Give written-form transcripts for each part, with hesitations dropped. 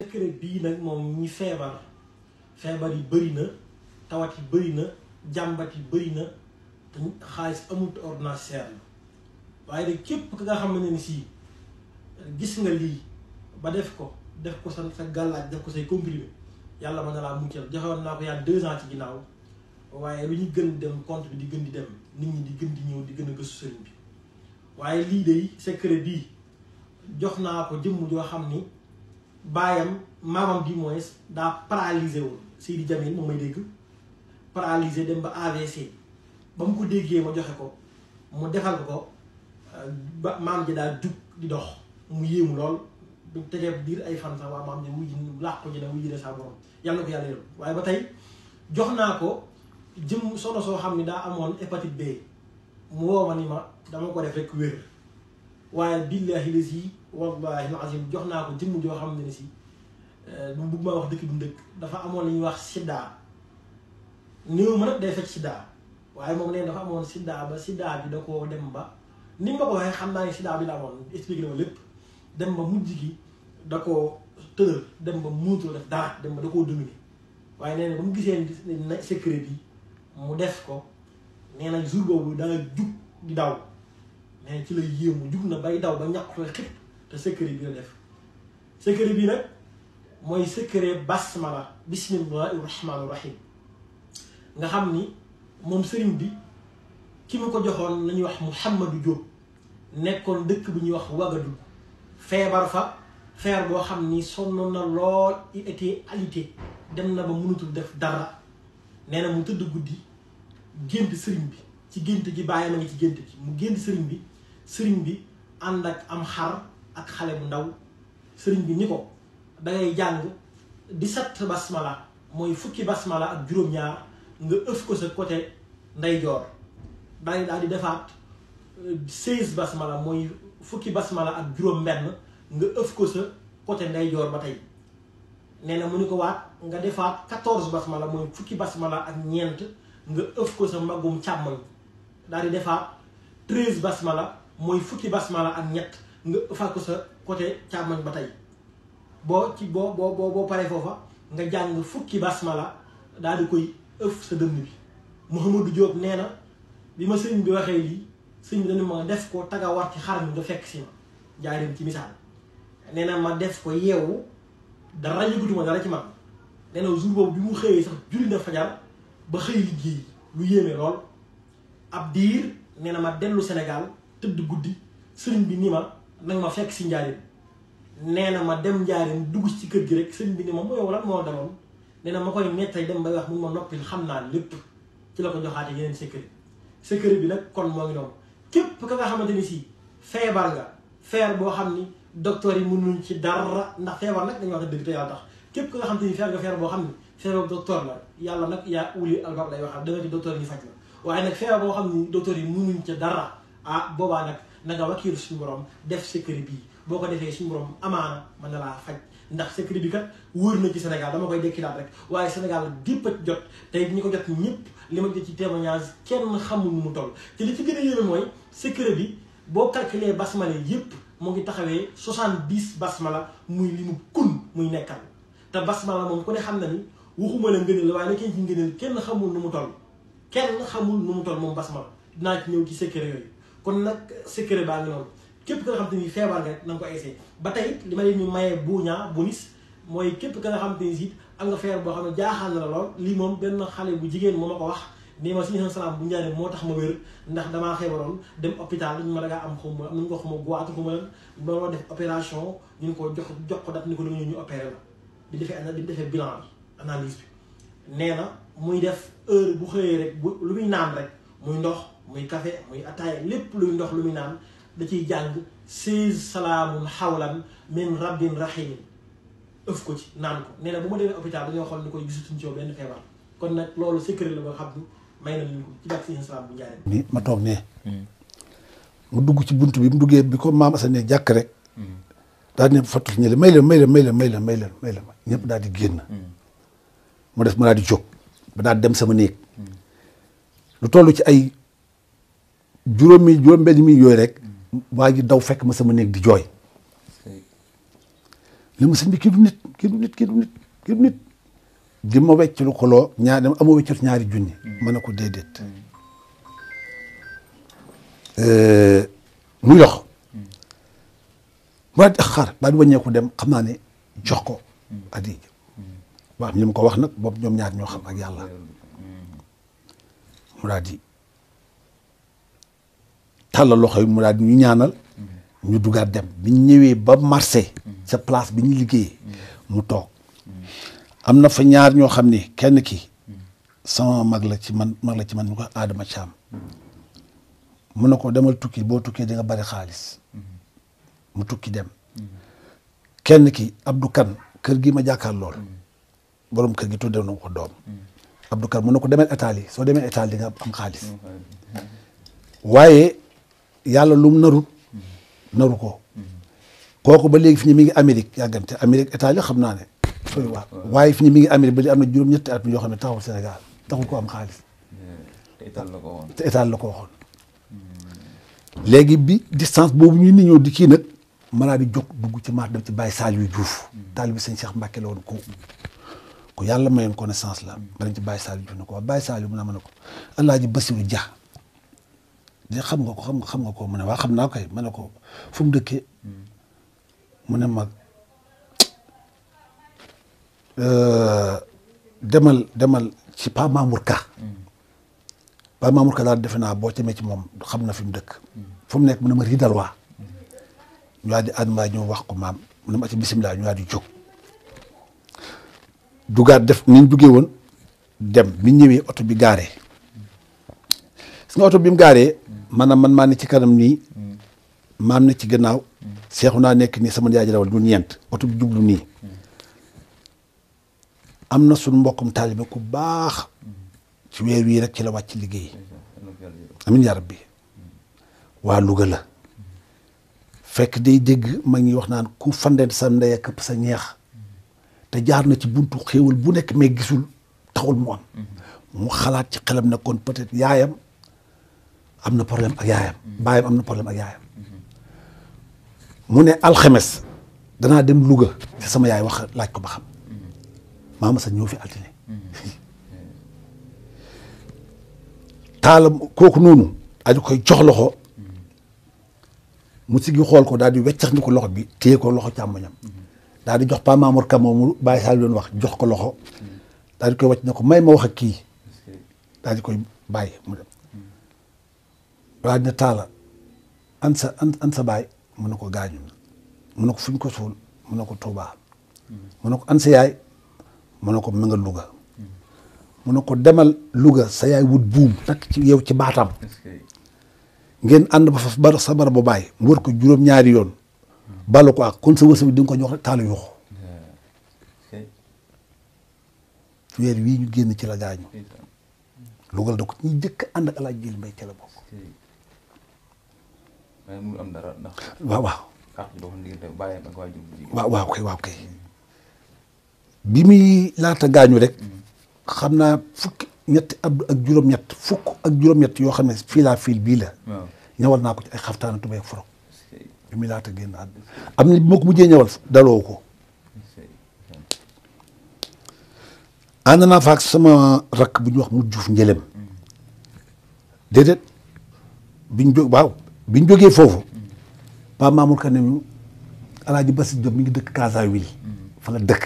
secret bii nag moom ñi feebar yi bëri na tawat yi bëri na jàmbat yi bëri na te xaalis amut ordonnance seer la waaye de képp ka nga xam ne si gis nga lii ba def ko sa gàllaaj def ko say comprimé yàlla mën na laa muccal joxewoon naa ko yaa 2 ans ci ginnaaw waaye lu ñu gën dem compte bi di gën di dem nit ñi di gën di ñëw di gën a gëstu sëriñ bi waaye lii de secret bii jox naa ko jëmm joo xam ni baayam maamam bi mooy daa paralysé woon Seydi Jamil moom may dégg paralysé dem ba AVC ba mu ko déggee ma joxe ko mu defal ko ba maam ji daal jug di dox mu yéemu lool bu tegee diir ay fan sax waa maam ji wuy ji làqu ji ne wuy ji ne sa borom yàlla na ko yàlla yërëm waaye ba tey jox naa ko jëm solo soo xam ni daa amoon hépatite B mu woo ma ni ma dama ko def rek wér waaye billahi lasi wallahi azim jox naa ko jëmm joo xam ne si du bëgg maa wax dëkk du ndëkk dafa amoon li ñuy wax sida néew ma nag day fekk sida waaye moom nee dafa amoon sida ba sida bi da koo dem ba ni ma ko waxee xam naa ne sida bi la amoon expliqué na ma lépp dem ba mujj gi da koo tëral dem ba muutul def dara dem ba da koo dominer waaye nee na ba mu gisee secret bi mu def ko nee na jour boobu da nga jug di daw nee na ci la yéemu jug na bay daw ba ñàkkutoo xëpp te secret bi la def secret bi nag mooy secret basmala bismillahi rahmaani rahim nga xam ni moom sëriñ bi ki mu ko joxoon nañuy wax Mouhamadou Diop nekkoon dëkk bu ñuy wax Ouagadougou feebar fa feebar boo xam ni sonn na lool il était alité dem na ba mënutul def dara nee na mu tëdd guddi gént sëriñ bi ci gént gi bàyyi ma ngi ci gént gi mu gént sëriñ bi ànd ak am xar ak xale bu ndaw sëriñ bi ni ko dangay jàng 17 basmala mooy fukki basmala ak juróom-ñaar nga ëf ko sa côté ndeyjoor daal di defaat 16 basmala mooy fukki basmala ak juróom-benn nga ëf ko sa côté ndeyjoor ba tey nee na mu ni ko waat nga defaat 14 basmala mooy fukki basmala ak ñeent nga ëf ko sa mbagum càmmoñ daal di defaat 13 basmala mooy fukki basmala ak ñett nga ëfaat ko sa côté càmmoñ ba tey boo paree foofa nga jàng fukki basmala daal di koy ëf sa dënn bi Mouhamadou Diop nee na bi ma sëñ bi waxee lii sëñ bi dañu ma def ko taga war ci xar mi nga fekk si ma jaay dem ci misaal nee na ma def ko yeewu dara yëgutuma dara ci man nee na jour boobu bi mu xëyee sax julli na fajar ba xëy liggéey lu yéeme lool ab diir nee na ma dellu Sénégal tëdd guddi sëriñ bi ni ma nag ma fekk si njaarim nee na ma dem njaarim dugg ci kër gi rek sëriñ bi ni ma yow lan moo daloon nee na ma koy nettay dem bay wax mun ma noppil xam naa lépp ci la ko joxaate yeneen secret bi nag kon moo ngi noonu képp ka nga xamante ni si feebar nga feer boo xam ni docteur yi mënuñ ci dara ndax feebar nag dañuy wax dëgg te yàlla tax képp ka nga xamante ni feer boo xam ni feebar docteur la yàlla nag yaa uli albab lay waxal da nga ci docteur yi ñu faj la waaye nag feebar boo xam ni docteur yi mënuñ ca dara boobaa nag na nga wakiilu suñu borom def secret bii boo ko defee suñu borom amaana mën na laa faj ndax secret bi kat wóor na ci Sénégal dama koy dekkilaat rek waaye Sénégal gépp a jot tey ñi ko jot ñëpp li ma jot ci témoignage kenn xamul nu mu toll te li ci gën a yéeme mooy secret bi boo calculé basmala yëpp mu ngi taxawee 70 basmala muy li mu kun muy nekkal te basmala moom ku ne xam na ni waxuma la ngëneel waaye la kenn ci ngëneel kenn xamul nu mu toll moom basmala dinaa ci ñëw ci secret yooyu kon nag secret baa ngi noonu képp ka nga xam te ni feebar nga na nga ko essayé ba tey li ma leen ñu mayee bonus mooy képp ka nga xam te ni si am nga feebar boo xam ne jaaxal na la lool lii moom benn xale bu jigéen moo ma ko wax nii ma suñu salaam bu njaane moo tax ma wér ndax damaa feebaroon dem hôpital ñu ma dangaa am xaw ma am nañu ko xaw ma goiatu xaw ma lan ba def opération ñu ko jox ko dat ni ko la ñu opéré la bi defee bilan bi analyse bi nee na muy def heure bu xëyee rek bu lu muy naan rek muy ndox muy café muy ataaya lépp luy ndox lu muy naan da ciy jàng 16 salaamun xawlan min rabbin rahimin ëf ko ci naan ko nee na bu ma demee hôpital dañoo xool ni koy gisatuñ ci yow benn feebar kon nag loolu secret la ba xam ni may na ñu ko ci bàq si salaam bu njaaree ni ma toog ne mu dugg ci bunt bi mu duggee bi ko maam Assane jàkk rek daal ne fattu ñële may leen ñëpp daal di génn mu def ma daal di jóg ba daal dem sama néeg lu toll ci ay juróom benn mi yooyu rek waa ji daw fekk ma sama néeg di jooy li ma sëñ bi kii du nit kii du nit kii du nit kii du nit di ma wecc lu xoloo ñaar dama amoo weccut ñaari junni ma ne ko déedéet mu yox mu daal di xaar daal di wàññeeku dem xam naa ne jox ko addi waaw ñu ko wax nag boobu ñoom ñaar ñoo xam ak yàlla mu daal di tàllal loxo yi mu daal di ñu ñaanal ñu dugaat dem bi ñu ñëwee ba marché sa place bi ñu liggéeyee mu toog am na fa ñaar ñoo xam ni kenn ki sama mag la ci man ñu ko Adama Thiam mun na ko demal tukki boo tukkee di nga bari xaalis mu tukki dem kenn ki Abdou Kane kër gi ma jàkkaar lool borom kër gi tuddee na ko doom Abdou Kane mun na ko demel Italie soo demee Italie di nga am xaalis waaye yàlla lum naru ko kooku ba léegi fi ñu mi ngi Amérique yàggante Amérique Italie xam naa ne sooy waaw waaye fi ñu mi ngi Amérique ba léegi am na juróom-ñetti at yoo xam ne taxawul Sénégal taxul ko am xaalis te état la ko waxoon léegi bi distance boobu ñuy nit ñoo di kii nag malaa di jóg dugg ci maat dem ci Baye Saliou Diouf taal bi sëñ Cheikh Mbacke la woon ko yàlla mayoon connaissance la ma dem ci Baye Saliou Diouf ne ko waa Baye Saliou mu ne ma ne ko Alaaji Bassirou Dia de xam nga ko mu ne waa xam naa koy ma ne ko fu mu dëkkee mu ne ma demal ci Pa Mamour Ka Pa Mamour Ka daal defe naa boo demee ci moom xam na fi mu dëkk fu mu nekk mu ne ma riidal waa ñu daal di ànd ñëw wax ko maam mu ne ma ci bisimilah ñu daal di jóg dugaat def ni ñu duggee woon dem bi ñëwee oto bi gaaree su nga oto bi mu gaaree maanaam man maa ne ci kanam nii maam ne ci gannaaw seexu naa nekk nii sama njaay ji dawal ñu ñeent oto bi jublu nii am na suñu mbokkum taalibe ku baax ci weer wii rek ci la wàcc liggéey amin yaa rabbi waa Louga la fekk day dégg ma ngi wax naan ku fandeen sa ndey ak këpp sa ñeex te jaar na ci buntu xéewal bu nekk mais gisul taxul mu am mu xalaat ci xelam ne kon peut-être yaayam am na problème ak yaayam baayam am na problème ak yaayam mu ne alxames danaa dem Louga ci sama yaay wax laaj ko ba xam maama sa ñëw fi altine taalam kooku noonu aju koy jox loxo mu sigi xool ko daal di weccax ni ko loxo bi téye ko loxo càmmoñam daal di jox Pa Mamour Ka moomu Baye Sall doon wax jox ko loxo daal di koy wàcc ne ko may ma wax ak kii daal di koy bàyyi mu dem daal di ne taala an sa baay mu ne ko gaañu mu ne ko fuñ ko suul mu ne ko Touba mu ne ko an sa yaay mu ne ko mu nga Louga mu ne ko demal Louga sa yaay wut buum takk ci yow ci baatam ngeen ànd ba fa sa bara ba bàyyi mu wër ko juróom-ñaari yoon balu ko ak kon sa wërsëg bi di nga ko jox rek taala yuuxu weer wii ñu génn ci la gaañu Louga la da ko ñuy jëkk ànd ak Alaaji Jili Mbay ca la bokk waaw kay bi muy laata gaañu rek xam naa fukk ak juróom-ñett yoo xam ne fiil bii la ñëwal naa ko ci ay xaftaana tubéy ak forog bi muy laata génn àdduna am na bi ma ko mujjee ñëwal daloo ko ànd naa fa ak sama rakk bu ñuy wax mu juuf njëlem déedéet biñ jógee foofu Pa Mamour Ka ne ñu Alaaji Bassirou Diop mi ngi dëkk Casaville fa la dëkk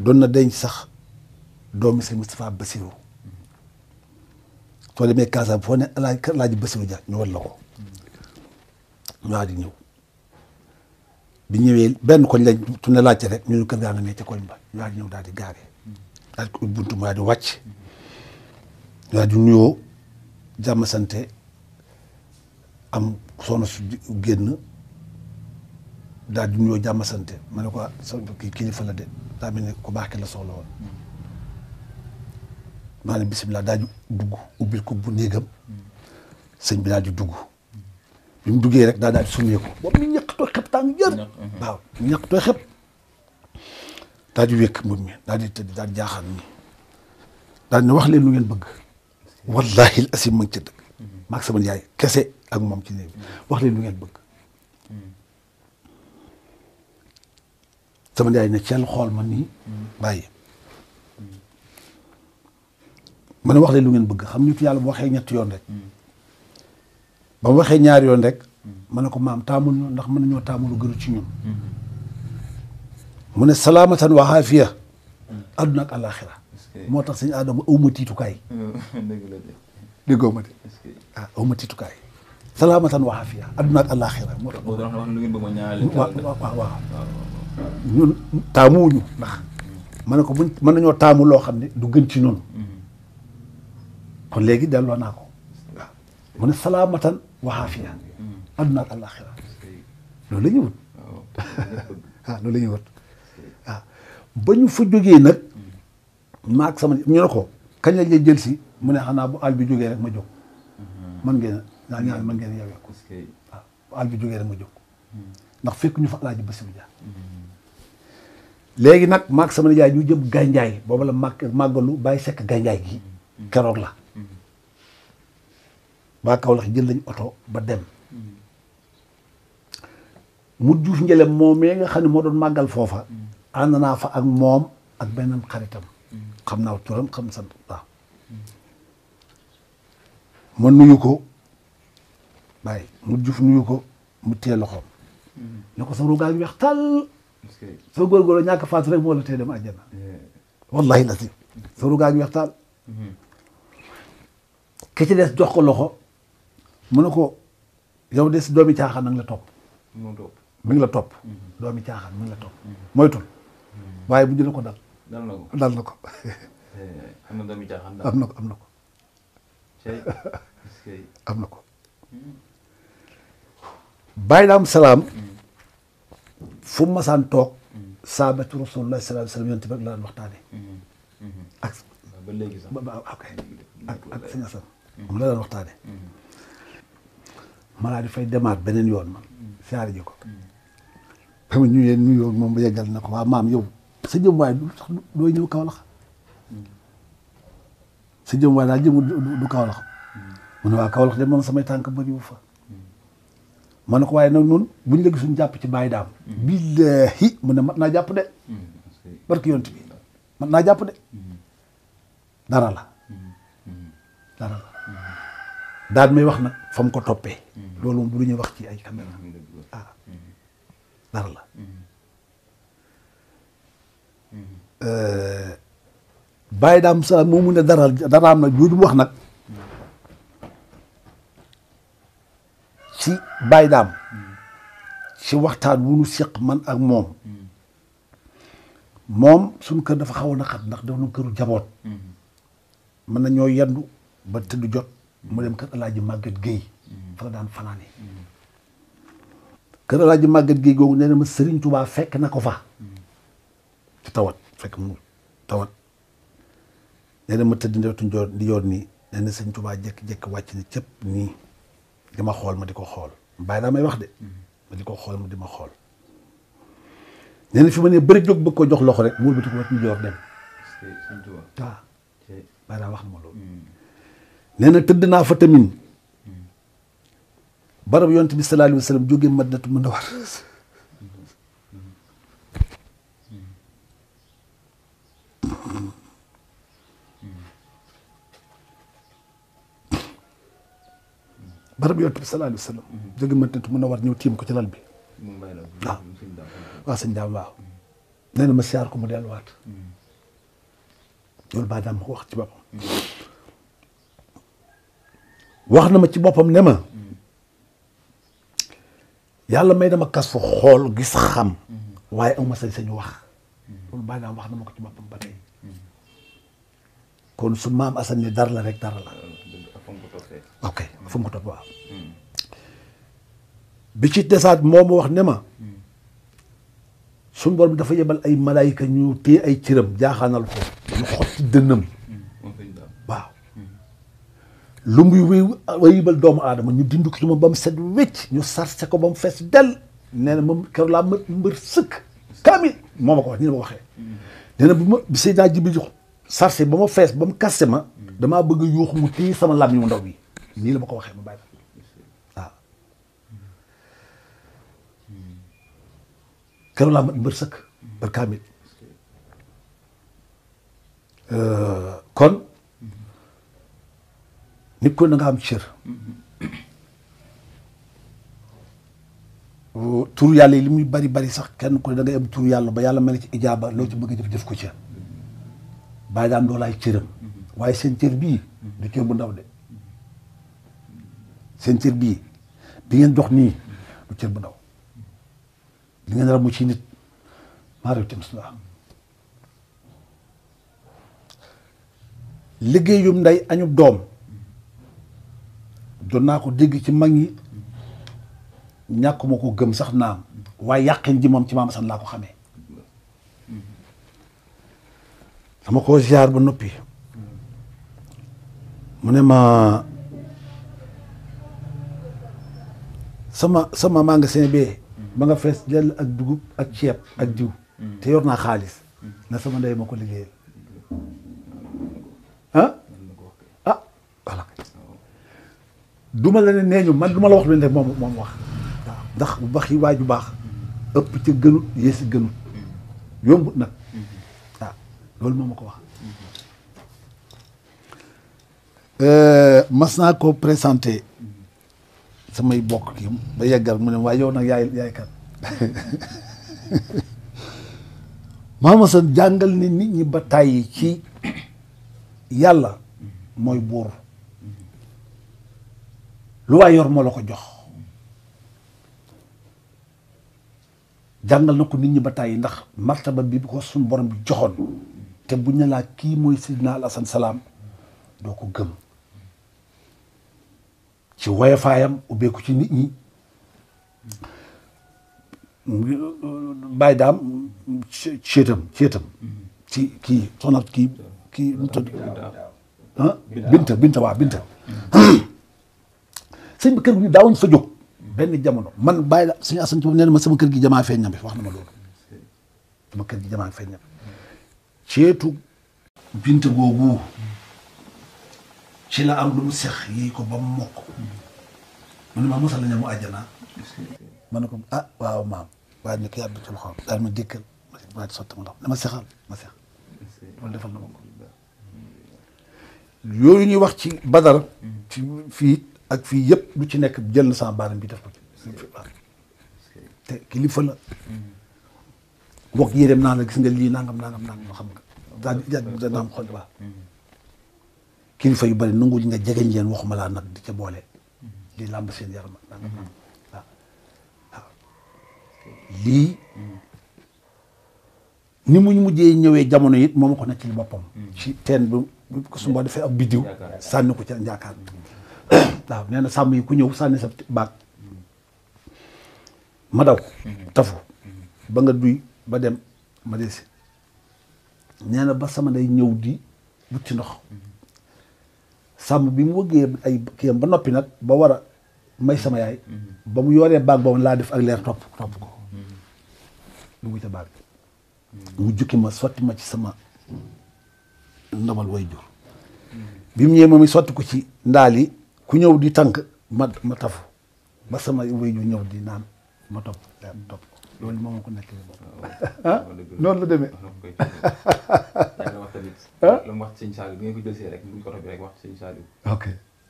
doon na denc sax doomi sëñ Moustapha Bassirou soo demee Casa foo ne Alaaji Bassirou Dia ñu wan la ko ñoo di ñëw bi ñëwee benn koñ lañ tuné laajte rek ñu kër gaa nga ne ca koñ ba ñoo di ñëw daal di gaare daal di buntu mu daal di wàcc ñoo di nuyoo jàmm sante am soxna su génn daal di nuyoo jàmm sante ma ne ko kii kilifa la de daa mel ne ku baax ki la soxla woon maa ne bisimilah daal di dugg ubbil ko bu néegam sëñ bi daal di dugg bi mu duggee rek daal di summeeku boobu ñu ñàkk tooy xep tàng jër waaw ñu ñàkk tooy xep daal di wékk mbub mi daal di tëdd daal di jaaxaan nii daal di ne wax leen lu ngeen bëgg wallahi asim ma ngi ca dëgg maag sama yaay kese ak moom ci néeg bi wax leen lu ngeen bëgg sama yaay ne ceel xool ma nii bàyyi ma ne wax leen lu ngeen bëgg xam nitu yàlla bu waxee ñetti yoon rek ba mu waxee ñaari yoon rek ma ne ko maam taamul ñu ndax mën nañoo taamul lu gënu ci ñun mu ne salaamatan wa aafiya adduna ak àllaaxira moo tax sëñ Adama awma tiitukaay déggoo ma de ah awma tiitukaay salaamatan wa aafiya adduna ak àllaaxira moo tax waaw ñun taamuwuñu ndax ma ne ko buñ mën nañoo taamu loo xam ne du gën ci ñun kon léegi delloo naa ko waaw mu ne salaamatan wa aafiya adduna ak àllaaxira loolu la ñuy wut waaw loolu la ñuy wut waaw ba ñu fa jógee nag maag sama ñu ne ko kañ la jël si mu ne xanaa bu àll bi jógee rek ma jóg man ngeen naa ñaan man ngeen yewee ko waaw bu àll bi jógee rek ma jóg ndax fekk ñu fa Alaaji Basiru Dia léegi nag maag sama nijaay ñu jëm Gandiaye booba la màggalu Baye Seck Gandiaye gi keroog la waa Kaolack jël lañ oto ba dem mu juuf njëlem moom mee nga xam ne moo doon màggal foofa ànd naa fa ak moom ak beneen xaritam xam naa turam xam sant waaw ma nuyu ko bàyyi mu juuf nuyu ko mu téye loxoom ne ko sa ruugaa ngi weex tàll soo góorgóorlu ñàkk faatu rek moo la tee dem àjjana wallahi la si sa ruugaa ngi weex tàll ki ci des jox ko loxo mu ne ko yow de si doomi caaxaan nag la topp mi ngi la topp doomi caaxaan mi ngi la topp moytul waaye bu jëla ko dal dal na ko am na doomi caaxaan am na ko am na ko am na ko bàyyi daam salaam fu mu masaan toog saabatu rasulullah sallallahu alayhi wa sallam yonent bi rek la daan waxtaane ak ba léegi sax ak sëñ Asan moom la daan waxtaane malaa di fay demaat beneen yoon man siyaare ji ko ba ma ñëwee nuyoo moom ba yeggal na ko waa maam yow sa jëm waay du sax dooy ñëw Kaolack sa jëm waay daal jëm du Kaolack mu ne waa Kaolack de moom samay tànk bëriwu fa ma ne ko waaye nag noonu buñ la gisuñ jàpp ci bàyyi daam billaahi mu ne mat naa jàpp de barki yonent bi mat naa jàpp de dara la daal may wax nag fa mu ko toppee loolu moom bu lu ñuy wax ci ay caméra ah dara la bàyyi daam sa moo mu ne daraam nag jooju mu wax nag ci bàyyi daam ci waxtaan wu nu seq man ak moom suñu kër dafa xawoon a xat ndax dafa nu këru jaboot mën na ñoo yendu ba tëdd jot mu dem kër Alaaji Màggat Géey fa la daan fanaane kër Alaaji Màggat Géey googu nee na ma Sëriñ Tuubaa fekk na ko fa ci tawat fekk mu tawat nee na ma tëdd ndewetu di yoon nii nee na Sëriñ Tuubaa jékki-jékki wàcc ne cëpp nii di ma xool ma di ko xool bàyyi daa may wax de ma di ko xool ma di ma xool nee na fi ma ne bëri jóg bëgg ko jox loxo rek muur bi di ko wat ñu joor dem waaw bàyyi daa wax na ma loolu nee na tëdd naa fa tamit barab yonent bi sallallahu alayhi wa sallam jógee Madinatu Munawwara barab yonent bi sallallahu alayhi wa sallam jógee Madinatu Munawwara ñëw tiim ko ci lal bi waaw waaw sëñ daam waaw nee na ma siyaar ko mu delluwaat loolu baa daam ma ko wax ci boppam wax na ma ci boppam ne ma yàlla may dama kas fa xool gis xam waaye am ma sañ-sañu wax loolu baa daam wax na ma ko ci boppam ba tey kon su maam Assane ne dara la rek dara la ok fu mu ko topp waaw bi ci desaat moo ma wax ne ma suñu borom dafa yebal ay malaayika ñu téye ay cëram jaaxaanal ko ñu xotti dënnam waaw lu muy wayibal doomu aadama ñu dindi ko ci moom ba mu set wécc ñu sarse ko ba mu fees del nee na moom keroog laa mbër sëkk kaamil moo ma ko wax nii la ma waxee nee na bu ma bi Seydina Jibril sarse ba ma fees ba mu kaste ma damaa bëgg a yuuxu mu téye sama lam mu ndaw bi nii la ma ko waxee ma bàyyi waaw keroog laa mat mbër sëkk barkaamil kon nit ko na nga am cër tur yàlla yi li muy bari bari sax kenn ku ne da ngay am tur yàlla ba yàlla mel ci ijaaba loo ci bëgg a def ko ca bàyyi daam doolaay cëram waaye seen cër bii du cër bu ndaw de seen cër bii bi ngeen dox nii du cër bu ndaw li ngeen ramu ci nit maa rew tam sula liggéeyum nday añub doom doon naa ko dégg ci mag ñi ñàkkuma ko gëm sax naam waaye yàqin ji moom ci maam Assane laa ko xamee dama ko ziar ba noppi mu ne ma sama magasin bee ba nga fees dell ak dugub ak ceeb ak diw te yor naa xaalis na sama ndey ma ko liggéeyal ah voilà duma la ne nee ñu man du ma la wax lu ne moom wax waaw ndax bu baax yi waay ju baax ëpp ca gënut yéesi gënut yombut nag waaw loolu moom ma ko wax mas naa ko présenté samay bokk kii ba yeggal mu ne waaye yow nag yaay kan Maama Assane jàngal ni nit ñi ba tàyyi ci yàlla mooy buur lu waay yor moo la ko jox jàngal na ko nit ñi ba tàyyi ndax martaba bi ko suñu borom bi joxoon te buñ ne laa kii mooy Seydina Alassane Salam doo ko gëm ci woyofaayam ubbeeku ci nit ñi bàyyi daam ceetam ci kii soxna kii mu tudd binta waaw binta sëñ bi kër gi daawuñ fa jóg benn jamono man bàyyi la suñu Assane ci nee na ma sama kër gi jamaa feeñ ñam wax na ma loolu sama kër gi jamaa feeñ ñam ceetu binta googu ci la am lu mu sex yéy ko ba mu mokk mu ne ma mosal la ñamu àjjana ma ne ko ah waaw maam waaye ne ko yàbbi ci loxoom daal ma dékkal ma sotti ma ndox dama sexal ma sex loolu defal na ma ko yooyu ñuy wax ci Badar ci fii ak fii yëpp lu ci nekk jël na sama baaram bi def ko ci te kilifa la wax yéreem naa la gis nga lii nangam xam nga daa naam xool baax kilifa yu bari nangu nga jegeñ leen waxuma laa nag di ca boole di làmb seen yaram nangam waaw lii ni muñ mujjee ñëwee jamono it moom ko nekk ci boppam ci teen bi ko sumba dafay ab biddiw sànni ko ca njaakaar waaw nee na sàmm yi ku ñëw sànni sa baag ma daw tafu ba nga duy ba dem ma desi nee na ba sama day ñëw di wut ci ndox sàmm bi mu wëggee ay kiyam ba noppi nag ba war a may sama yaay ba mu yoree baag boobu laa def ak leer topp ko dugg ca baag mu jukki ma sotti ma ci sama ndabal way jur bi mu ñëwee moom i sotti ko ci ndaal yi ku ñëw di tànk ma tafu ba sama way jur ñëw di naan ma topp ko loolu moom ko nekk noonu la demee yàlla wax tamit la mu wax ci sëñ Saliou bi ngeen ko jëlsee rek buñ ko toppee rek wax ci sëñ Saliou ok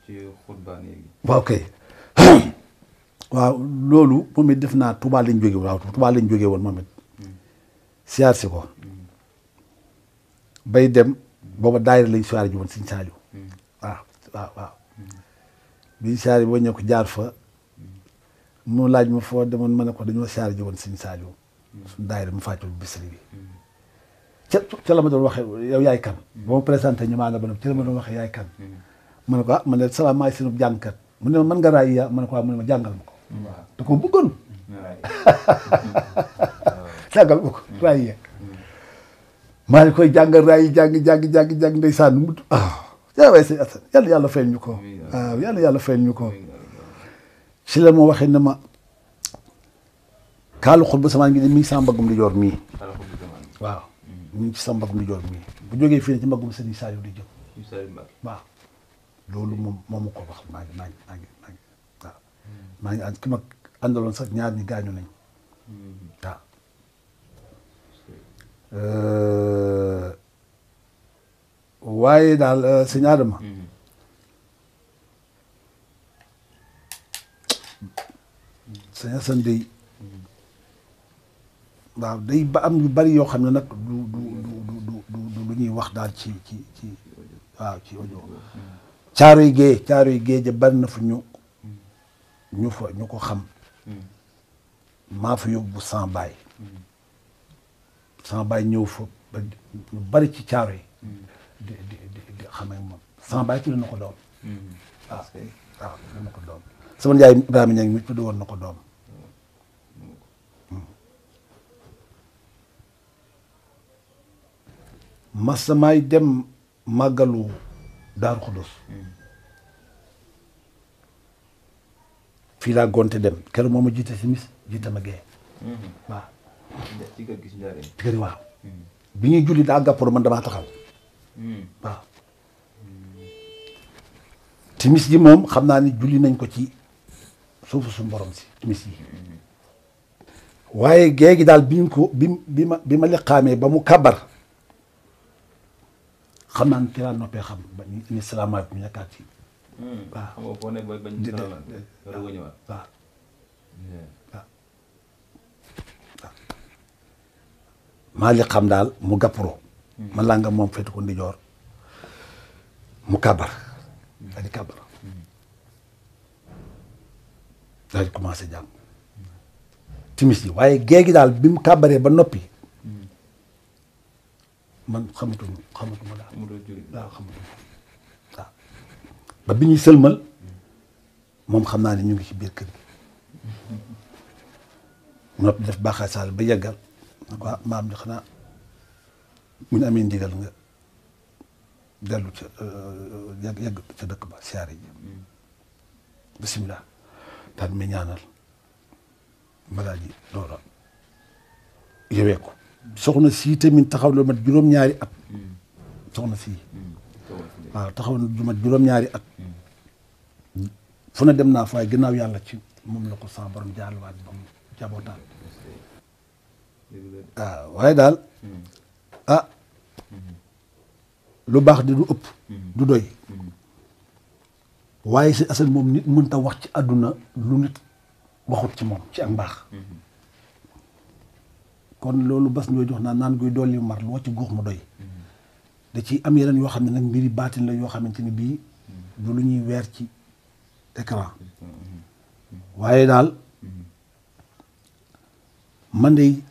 ci xutba léegi waaw ok waaw loolu moom it def naa Touba lañ jóge woon waaw Touba lañ jóge woon moom it siyaar si ko bay dem booba daayira lañ siyaar ji woon sëñ Saliou waaw bi siyaar yi boo ñëw ko jaar fa mu laaj ma foo demoon ma ne ko dañoo siyaar ji woon sëñ Saliou suñu daayira mu fàccul bisri bi ca la ma doon waxee yow yaay kan ba ma présenté ñu maa la ba ca la ma doon waxee yaay kan ma ne ko man de salaam maay sunu jàngkat mu ne ma mën nga raay ya ma ne ko mu ne ma jàngal ma ko da ko bëggoon jàngal ma ko raay ya maa ngi koy jàngal raay yi jàng ndeysaan mu yaa waay sëñ Assane yàlla fayal ñu ko waaw yàlla fayal ñu ko ci la ma waxee ne ma kaalu xutba sama ngi mi ngi sama mbaggum di joor mii waaw mi ngi ci sama mbaggum di joor mii bu jógee fii ne ci mbaggum sëñ Saliou di jëm waaw loolu moom ko wax maa ngi waaw maa ngi ki ma àndaloon sax ñaar ñi gaañu nañ waaw waaye daal sëñ Adama sëñ Assane day waaw day ba am yu bari yoo xam ne nag du lu ñuy wax daal ci waaw ci audio caaroy géej ja bari na fa ñu ko xam maa fa yóbbu sans baay ñëw fa ba ñu bari ci caaro yi di xamee moom sans baay tudd na ko doom waaw tudd na ko doom sama njaay Ibrahima Ñaŋ mi tudd woon na ko doom masamaay dem màggalu Daaru Xudus fii laa gonte dem keroog moom ma jiite si mis jiite ma gee waaw ci kër gi si njëriñ. ci kër waaw bi ñuy julli daa gàpporo man damaa taxaw waaw timis ji moom xam naa ni julli nañ ko ci suufu suñu borom si timis yi waaye géegi daal bi ñu ko bi ma liqaamee ba mu kabar xam naa ni ci laa noppee xam ba ni salaamaaleykum ñu nekkaat ci waaw xam nga foo ne ba ñu salaam waaw waaw maa li xam daal mu gàppuroo ma laa nga moom fetu ko ndijoor mu kabar daal di kabar daal di commencé jàng timis yi waaye géegi daal bi mu kabaree ba noppi man xamatuma daal waaw xamatuma waaw ba bi ñuy sëlmal moom xam naa ne ñu ngi ci biir kër gi noppi def baaxaay saal ba yeggal waaw maam di xanaa mu ñu amee ndigal nga dellu ca yegg ca dëkk ba siyaare ji bisimilah daal mi ñaanal balaa ji doora yowee ko soxna sii tamit taxaw lu mat juróom-ñaari at soxna sii waaw taxaw na lu mat juróom-ñaari at fu na dem naa fa waaye gannaaw yàlla ci moom la ko sama borom jaalwaat ba mu jabootaan waaw waaye daal lu baax di du ëpp du doy waaye si Assane moom nit mënta wax ci àdduna lu nit waxut ci moom ci ak mbaax kon loolu bas ñoo jox naan guy dolli mar loo ci guux mu doy da ci am yeneen yoo xam ne nag mbiri baatin la yoo xamante ni bii du lu ñuy weer ci écran waaye daal man de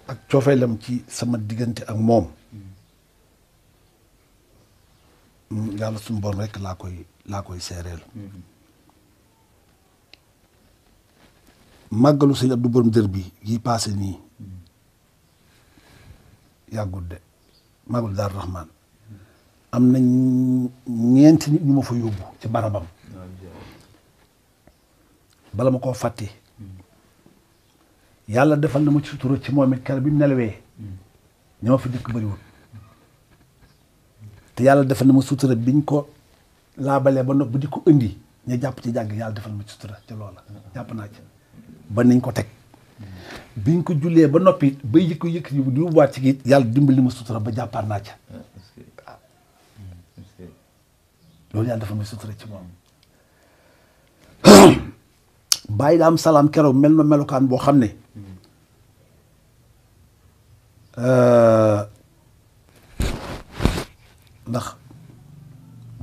ak coofeelam ci sama diggante ak moom yàlla suñu borom rek laa koy seereel màggalu sëñ Abdou Borom dër bi yi paase nii yàggul de màggalu Daaru Rahman am na ñeenti nit ñu ma fa yóbbu ci barabam bala ma koo fàtte yàlla defal na ma ci sutura ci moom it keroog bi mu nelawee ña ma fi dëkk bëriwul te yàlla defal na ma sutura biñ ko laabalee ba noppi di ko indi ñu jàpp ci jàgg yàlla defal ma ci sutura ci loola jàpp naa ci ba niñ ko teg biñ ko jullee ba noppi ba yëkk yëkk yi di waat ci gi yàlla dimbali ma sutura ba jàppaat naa ca loolu yàlla defal ma sutura ci moom bàyyi daam salaam keroog mel na melokaan boo xam ne ndax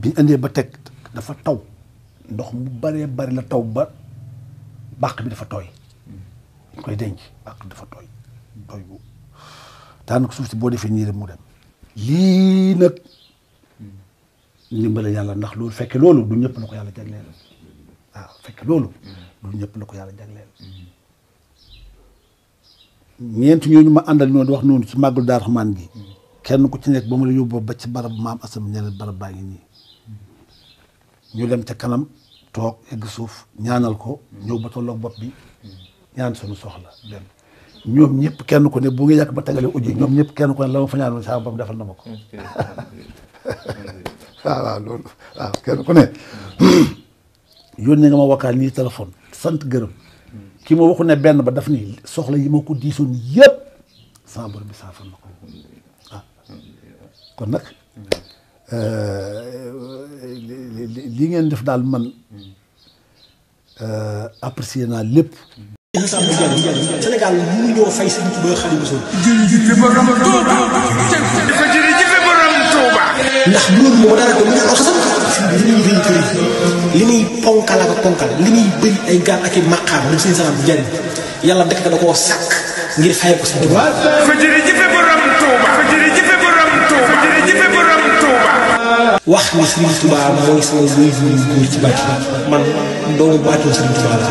biñ indee ba teg dafa taw ndox mu baree bari la taw ba bàq bi dafa tooy ñu koy denc bàq bi dafa tooy bu daanaka suuf si boo defee nii rek mu dem lii nag ndimbale yàlla ndax loolu fekke loolu du ñëpp la ko yàlla jagleel waaw fekke loolu du ñëpp la ko yàlla jagleel ñeent ñooñu ma àndal ñoo di wax noonu ci màggul Daaru Rahmaan gi kenn ku ci nekk ba ma la yóbbu ba ci barab maam asam ñeneen barab baa ngi nii ñu dem ca kanam toog egg suuf ñaanal ko ñëw ba tolloog bopp bi ñaan suñu soxla dem ñoom ñëpp kenn ku ne bu nga yàgg ba tegalee uji ñoom ñëpp kenn ku ne la ma fa ñaanoon saa bopp defal na ma ko waaw loolu waaw kenn ku ne yónnee nga ma wakkaal nii téléphone sant gërëm ki ma waxu ne benn ba daf ni soxla yi ma ko diisoon yëpp sama borom bi saafara na ko ah kon nag li ngeen def daal man apprécier naa lépp. Sénégal mënu ñoo fay Sëriñ Tuubaa Xaadimu Rasuul. jërëjëf borom Touba. jërëjëf borom Touba. ndax loolu moo dara ko mu ne oto sax li muy rëy li muy ponkal ak ponkal li muy bëri ay gaal ak i maqaam moom seen salaam bu jariñ yàlla dëkk da koo sàkk ngir fay ko Sëriñ Tuubaa. jërëjëf borom Touba. jërëjëf borom Touba. jërëjëf borom Touba. wax ni Sëriñ Tuubaa mooy sama wéy bu góor ci bàcc man doomu bàccoo Sëriñ Tuubaa la.